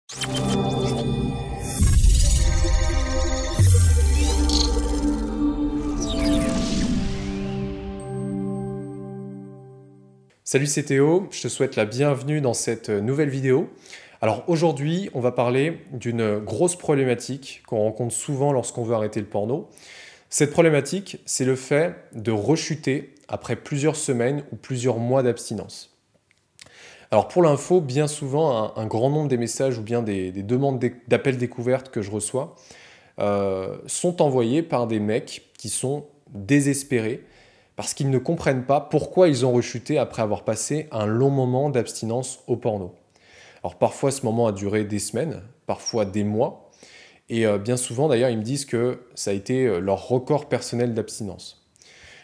Salut, c'est Théo, je te souhaite la bienvenue dans cette nouvelle vidéo. Alors aujourd'hui, on va parler d'une grosse problématique qu'on rencontre souvent lorsqu'on veut arrêter le porno. Cette problématique, c'est le fait de rechuter après plusieurs semaines ou plusieurs mois d'abstinence. Alors pour l'info, bien souvent, un grand nombre des messages ou bien des demandes d'appels découvertes que je reçois sont envoyés par des mecs qui sont désespérés parce qu'ils ne comprennent pas pourquoi ils ont rechuté après avoir passé un long moment d'abstinence au porno. Alors parfois ce moment a duré des semaines, parfois des mois, et bien souvent d'ailleurs ils me disent que ça a été leur record personnel d'abstinence.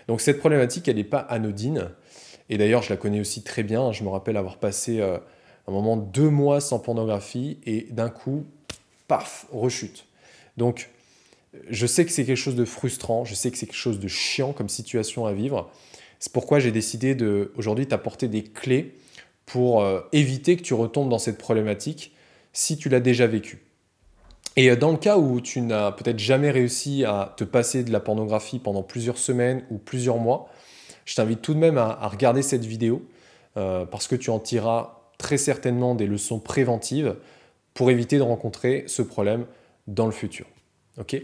Donc cette problématique elle n'est pas anodine, et d'ailleurs je la connais aussi très bien, je me rappelle avoir passé un moment 2 mois sans pornographie, et d'un coup, paf, rechute. Donc je sais que c'est quelque chose de frustrant, je sais que c'est quelque chose de chiant comme situation à vivre. C'est pourquoi j'ai décidé aujourd'hui t'apporter des clés pour éviter que tu retombes dans cette problématique si tu l'as déjà vécu. Et dans le cas où tu n'as peut-être jamais réussi à te passer de la pornographie pendant plusieurs semaines ou plusieurs mois, je t'invite tout de même à regarder cette vidéo parce que tu en tireras très certainement des leçons préventives pour éviter de rencontrer ce problème dans le futur. Ok ?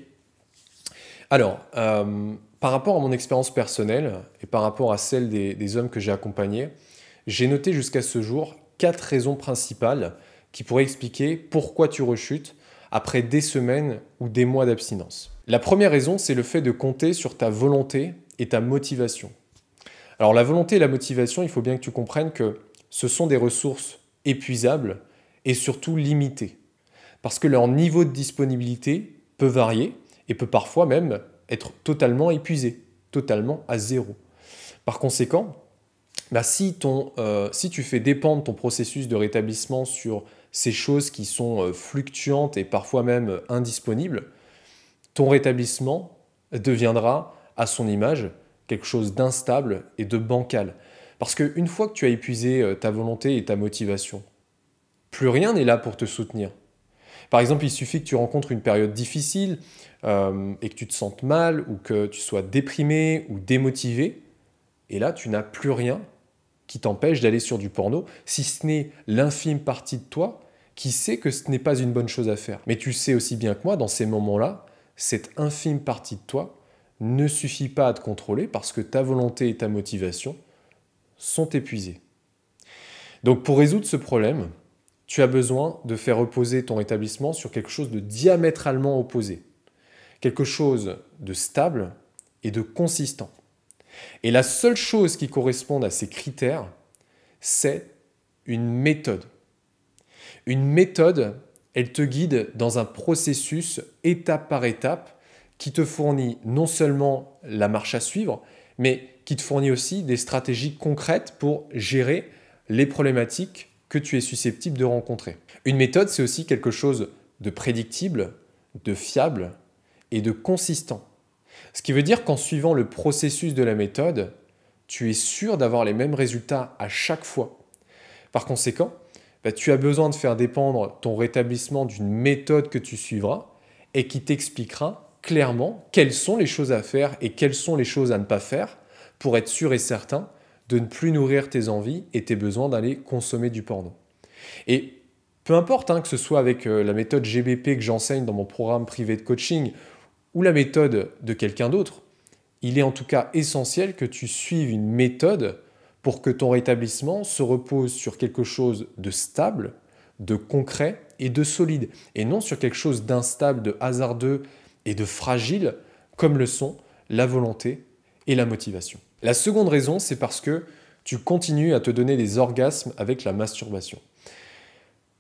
Alors, par rapport à mon expérience personnelle et par rapport à celle des hommes que j'ai accompagnés, j'ai noté jusqu'à ce jour 4 raisons principales qui pourraient expliquer pourquoi tu rechutes après des semaines ou des mois d'abstinence. La première raison, c'est le fait de compter sur ta volonté et ta motivation. Alors la volonté et la motivation, il faut bien que tu comprennes que ce sont des ressources épuisables et surtout limitées, parce que leur niveau de disponibilité peut varier et peut parfois même être totalement épuisé, totalement à zéro. Par conséquent, si tu fais dépendre ton processus de rétablissement sur ces choses qui sont fluctuantes et parfois même indisponibles, ton rétablissement deviendra, à son image, quelque chose d'instable et de bancal. Parce qu'une fois que tu as épuisé ta volonté et ta motivation, plus rien n'est là pour te soutenir. Par exemple, il suffit que tu rencontres une période difficile et que tu te sentes mal ou que tu sois déprimé ou démotivé, et là, tu n'as plus rien qui t'empêche d'aller sur du porno, si ce n'est l'infime partie de toi qui sait que ce n'est pas une bonne chose à faire. Mais tu sais aussi bien que moi, dans ces moments-là, cette infime partie de toi ne suffit pas à te contrôler parce que ta volonté et ta motivation sont épuisées. Donc pour résoudre ce problème, tu as besoin de faire reposer ton rétablissement sur quelque chose de diamétralement opposé. Quelque chose de stable et de consistant. Et la seule chose qui corresponde à ces critères, c'est une méthode. Une méthode, elle te guide dans un processus étape par étape qui te fournit non seulement la marche à suivre, mais qui te fournit aussi des stratégies concrètes pour gérer les problématiques que tu es susceptible de rencontrer. Une méthode, c'est aussi quelque chose de prédictible, de fiable et de consistant. Ce qui veut dire qu'en suivant le processus de la méthode, tu es sûr d'avoir les mêmes résultats à chaque fois. Par conséquent, tu as besoin de faire dépendre ton rétablissement d'une méthode que tu suivras et qui t'expliquera clairement quelles sont les choses à faire et quelles sont les choses à ne pas faire pour être sûr et certain de ne plus nourrir tes envies et tes besoins d'aller consommer du porno. Et peu importe que ce soit avec la méthode GBP que j'enseigne dans mon programme privé de coaching ou la méthode de quelqu'un d'autre, il est en tout cas essentiel que tu suives une méthode pour que ton rétablissement se repose sur quelque chose de stable, de concret et de solide, et non sur quelque chose d'instable, de hasardeux et de fragile, comme le sont la volonté et la motivation. La seconde raison, c'est parce que tu continues à te donner des orgasmes avec la masturbation.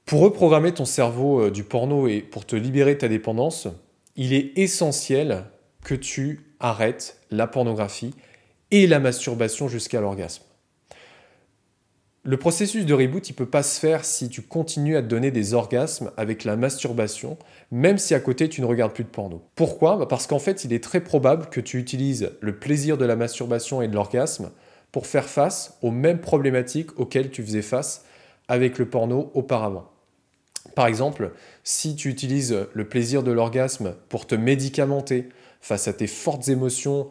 Pour reprogrammer ton cerveau du porno et pour te libérer de ta dépendance, il est essentiel que tu arrêtes la pornographie et la masturbation jusqu'à l'orgasme. Le processus de reboot, il ne peut pas se faire si tu continues à te donner des orgasmes avec la masturbation, même si à côté tu ne regardes plus de porno. Pourquoi ? Parce qu'en fait, il est très probable que tu utilises le plaisir de la masturbation et de l'orgasme pour faire face aux mêmes problématiques auxquelles tu faisais face avec le porno auparavant. Par exemple, si tu utilises le plaisir de l'orgasme pour te médicamenter face à tes fortes émotions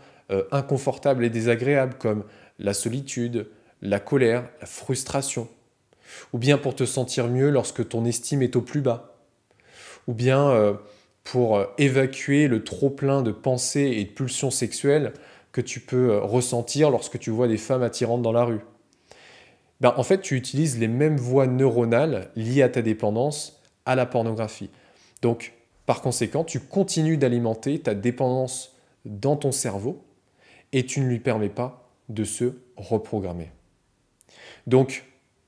inconfortables et désagréables comme la solitude, la colère, la frustration, ou bien pour te sentir mieux lorsque ton estime est au plus bas, ou bien pour évacuer le trop-plein de pensées et de pulsions sexuelles que tu peux ressentir lorsque tu vois des femmes attirantes dans la rue. Ben, en fait, tu utilises les mêmes voies neuronales liées à ta dépendance à la pornographie. Donc, par conséquent, tu continues d'alimenter ta dépendance dans ton cerveau et tu ne lui permets pas de se reprogrammer. Donc,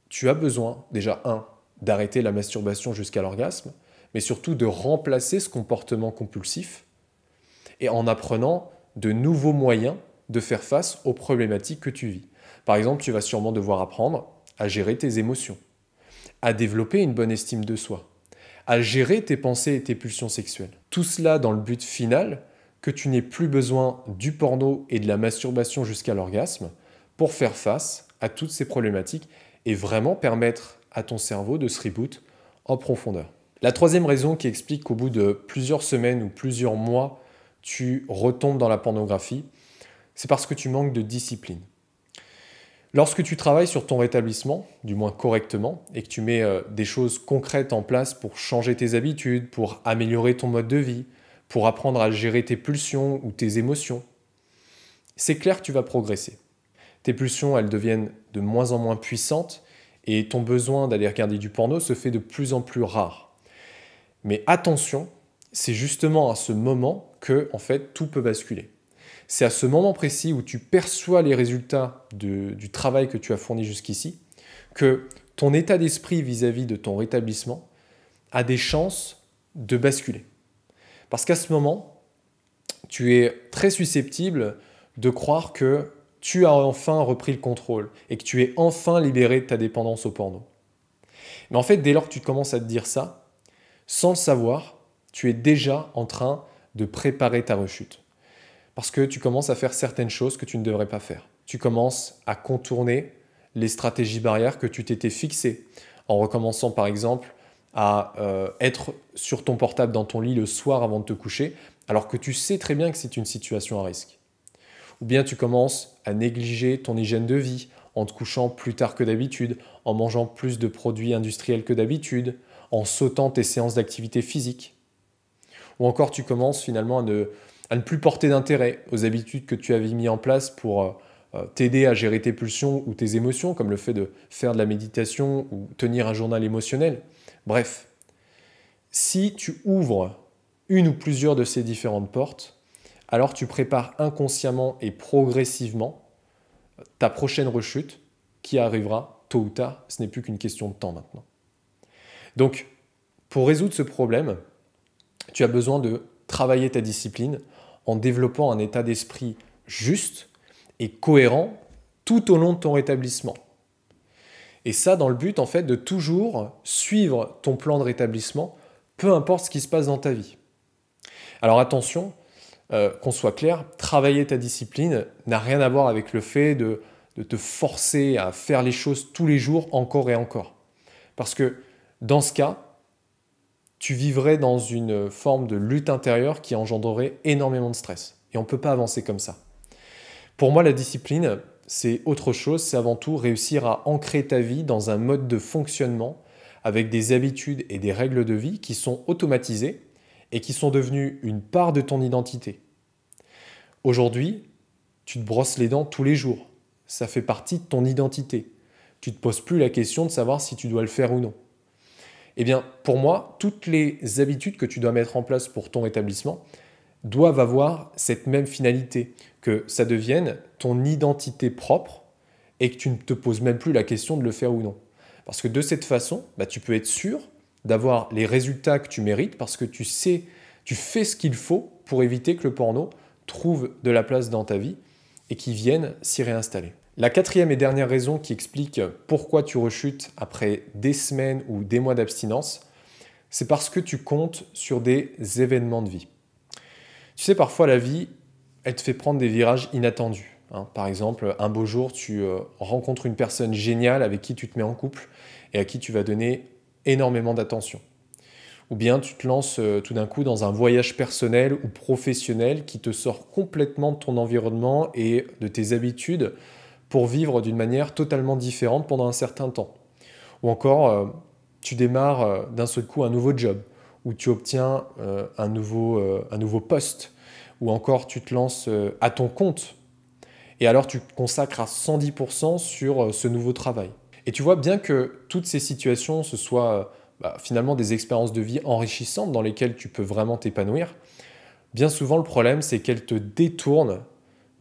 tu as besoin, déjà, d'arrêter la masturbation jusqu'à l'orgasme, mais surtout de remplacer ce comportement compulsif et en apprenant de nouveaux moyens de faire face aux problématiques que tu vis. Par exemple, tu vas sûrement devoir apprendre à gérer tes émotions, à développer une bonne estime de soi, à gérer tes pensées et tes pulsions sexuelles. Tout cela dans le but final que tu n'aies plus besoin du porno et de la masturbation jusqu'à l'orgasme pour faire face à toutes ces problématiques et vraiment permettre à ton cerveau de se reboot en profondeur. La troisième raison qui explique qu'au bout de plusieurs semaines ou plusieurs mois, tu retombes dans la pornographie, c'est parce que tu manques de discipline. Lorsque tu travailles sur ton rétablissement, du moins correctement, et que tu mets des choses concrètes en place pour changer tes habitudes, pour améliorer ton mode de vie, pour apprendre à gérer tes pulsions ou tes émotions, c'est clair que tu vas progresser. Tes pulsions, elles deviennent de moins en moins puissantes et ton besoin d'aller regarder du porno se fait de plus en plus rare. Mais attention, c'est justement à ce moment que, en fait, tout peut basculer. C'est à ce moment précis où tu perçois les résultats du travail que tu as fourni jusqu'ici que ton état d'esprit vis-à-vis de ton rétablissement a des chances de basculer. Parce qu'à ce moment, tu es très susceptible de croire que tu as enfin repris le contrôle et que tu es enfin libéré de ta dépendance au porno. Mais en fait, dès lors que tu commences à te dire ça, sans le savoir, tu es déjà en train de préparer ta rechute. Parce que tu commences à faire certaines choses que tu ne devrais pas faire. Tu commences à contourner les stratégies barrières que tu t'étais fixées, en recommençant par exemple à être sur ton portable dans ton lit le soir avant de te coucher, alors que tu sais très bien que c'est une situation à risque. Ou bien tu commences à négliger ton hygiène de vie en te couchant plus tard que d'habitude, en mangeant plus de produits industriels que d'habitude, en sautant tes séances d'activité physique. Ou encore tu commences finalement à ne plus porter d'intérêt aux habitudes que tu avais mis en place pour t'aider à gérer tes pulsions ou tes émotions, comme le fait de faire de la méditation ou tenir un journal émotionnel. Bref, si tu ouvres une ou plusieurs de ces différentes portes, alors tu prépares inconsciemment et progressivement ta prochaine rechute qui arrivera tôt ou tard. Ce n'est plus qu'une question de temps maintenant. Donc, pour résoudre ce problème, tu as besoin de travailler ta discipline en développant un état d'esprit juste et cohérent tout au long de ton rétablissement. Et ça dans le but en fait de toujours suivre ton plan de rétablissement, peu importe ce qui se passe dans ta vie. Alors attention, qu'on soit clair, travailler ta discipline n'a rien à voir avec le fait de te forcer à faire les choses tous les jours encore et encore. Parce que dans ce cas, tu vivrais dans une forme de lutte intérieure qui engendrerait énormément de stress. Et on ne peut pas avancer comme ça. Pour moi, la discipline, c'est autre chose, c'est avant tout réussir à ancrer ta vie dans un mode de fonctionnement avec des habitudes et des règles de vie qui sont automatisées et qui sont devenues une part de ton identité. Aujourd'hui, tu te brosses les dents tous les jours. Ça fait partie de ton identité. Tu ne te poses plus la question de savoir si tu dois le faire ou non. Eh bien, pour moi, toutes les habitudes que tu dois mettre en place pour ton rétablissement doivent avoir cette même finalité, que ça devienne ton identité propre et que tu ne te poses même plus la question de le faire ou non. Parce que de cette façon, tu peux être sûr d'avoir les résultats que tu mérites parce que tu sais, tu fais ce qu'il faut pour éviter que le porno trouve de la place dans ta vie et qu'il vienne s'y réinstaller. La quatrième et dernière raison qui explique pourquoi tu rechutes après des semaines ou des mois d'abstinence, c'est parce que tu comptes sur des événements de vie. Tu sais, parfois la vie, elle te fait prendre des virages inattendus. Par exemple, un beau jour, tu rencontres une personne géniale avec qui tu te mets en couple et à qui tu vas donner énormément d'attention. ou bien tu te lances tout d'un coup dans un voyage personnel ou professionnel qui te sort complètement de ton environnement et de tes habitudes pour vivre d'une manière totalement différente pendant un certain temps. Ou encore, tu démarres d'un seul coup un nouveau job, ou tu obtiens un nouveau poste, ou encore tu te lances à ton compte, et alors tu te consacres à 110% sur ce nouveau travail. Et tu vois, bien que toutes ces situations, ce soient finalement des expériences de vie enrichissantes dans lesquelles tu peux vraiment t'épanouir, bien souvent le problème c'est qu'elles te détournent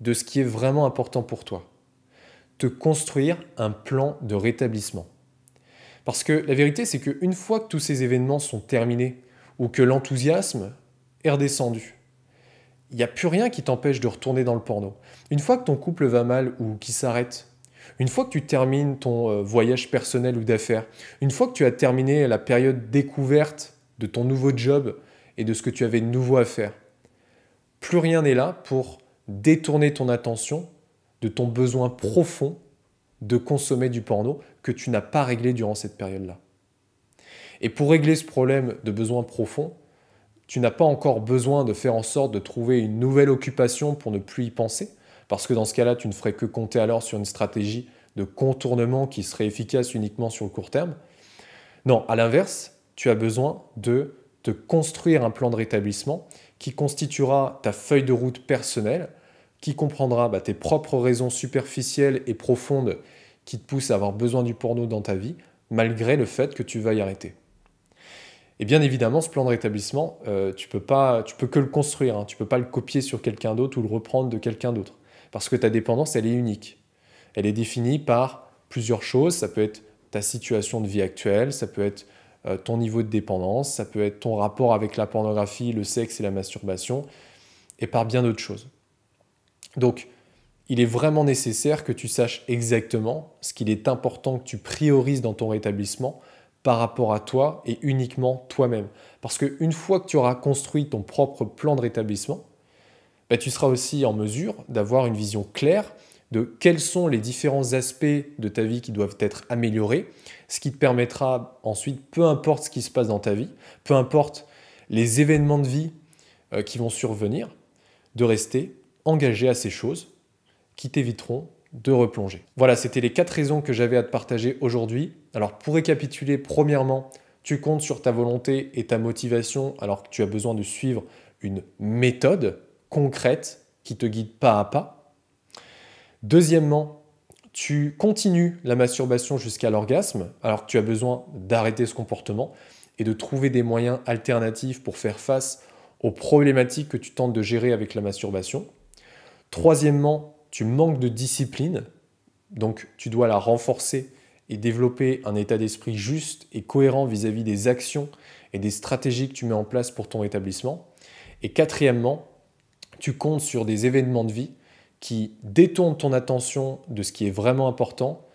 de ce qui est vraiment important pour toi. Te construire un plan de rétablissement. Parce que la vérité, c'est qu'une fois que tous ces événements sont terminés, ou que l'enthousiasme est redescendu, il n'y a plus rien qui t'empêche de retourner dans le porno. Une fois que ton couple va mal ou qu'il s'arrête, une fois que tu termines ton voyage personnel ou d'affaires, une fois que tu as terminé la période découverte de ton nouveau job et de ce que tu avais de nouveau à faire, plus rien n'est là pour détourner ton attention de ton besoin profond de consommer du porno que tu n'as pas réglé durant cette période-là. Et pour régler ce problème de besoin profond, tu n'as pas encore besoin de faire en sorte de trouver une nouvelle occupation pour ne plus y penser, parce que dans ce cas-là, tu ne ferais que compter alors sur une stratégie de contournement qui serait efficace uniquement sur le court terme. Non, à l'inverse, tu as besoin de te construire un plan de rétablissement qui constituera ta feuille de route personnelle, qui comprendra tes propres raisons superficielles et profondes qui te poussent à avoir besoin du porno dans ta vie, malgré le fait que tu vas y arrêter. Et bien évidemment, ce plan de rétablissement, tu peux que le construire, hein. Tu ne peux pas le copier sur quelqu'un d'autre ou le reprendre de quelqu'un d'autre. Parce que ta dépendance, elle est unique. Elle est définie par plusieurs choses. Ça peut être ta situation de vie actuelle, ça peut être ton niveau de dépendance, ça peut être ton rapport avec la pornographie, le sexe et la masturbation, et par bien d'autres choses. Donc, il est vraiment nécessaire que tu saches exactement ce qu'il est important que tu priorises dans ton rétablissement par rapport à toi et uniquement toi-même. Parce qu'une fois que tu auras construit ton propre plan de rétablissement, tu seras aussi en mesure d'avoir une vision claire de quels sont les différents aspects de ta vie qui doivent être améliorés, ce qui te permettra ensuite, peu importe ce qui se passe dans ta vie, peu importe les événements de vie qui vont survenir, de rester engagé à ces choses qui t'éviteront de replonger. Voilà, c'était les 4 raisons que j'avais à te partager aujourd'hui. Alors pour récapituler, premièrement, tu comptes sur ta volonté et ta motivation alors que tu as besoin de suivre une méthode concrète qui te guide pas à pas. Deuxièmement, tu continues la masturbation jusqu'à l'orgasme alors que tu as besoin d'arrêter ce comportement et de trouver des moyens alternatifs pour faire face aux problématiques que tu tentes de gérer avec la masturbation. Troisièmement, tu manques de discipline, donc tu dois la renforcer et développer un état d'esprit juste et cohérent vis-à-vis des actions et des stratégies que tu mets en place pour ton rétablissement. Et quatrièmement, tu comptes sur des événements de vie qui détournent ton attention de ce qui est vraiment important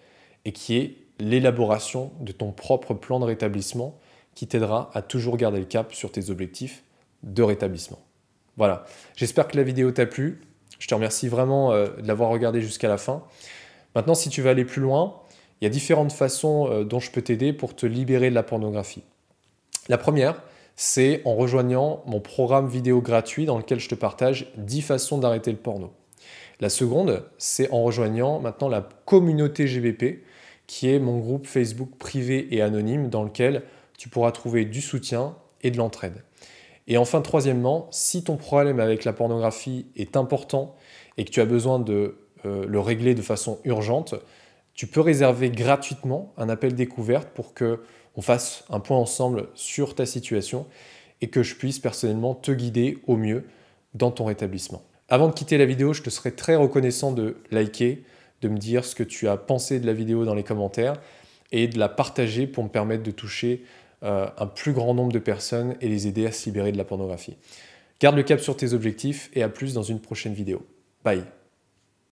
et qui est l'élaboration de ton propre plan de rétablissement qui t'aidera à toujours garder le cap sur tes objectifs de rétablissement. Voilà, j'espère que la vidéo t'a plu. Je te remercie vraiment de l'avoir regardé jusqu'à la fin. Maintenant, si tu veux aller plus loin, il y a différentes façons dont je peux t'aider pour te libérer de la pornographie. La première, c'est en rejoignant mon programme vidéo gratuit dans lequel je te partage 10 façons d'arrêter le porno. La seconde, c'est en rejoignant maintenant la communauté GVP, qui est mon groupe Facebook privé et anonyme dans lequel tu pourras trouver du soutien et de l'entraide. Et enfin, troisièmement, si ton problème avec la pornographie est important et que tu as besoin de le régler de façon urgente, tu peux réserver gratuitement un appel découverte pour qu'on fasse un point ensemble sur ta situation et que je puisse personnellement te guider au mieux dans ton rétablissement. Avant de quitter la vidéo, je te serais très reconnaissant de liker, de me dire ce que tu as pensé de la vidéo dans les commentaires et de la partager pour me permettre de toucher un plus grand nombre de personnes et les aider à se libérer de la pornographie. Garde le cap sur tes objectifs et à plus dans une prochaine vidéo. Bye.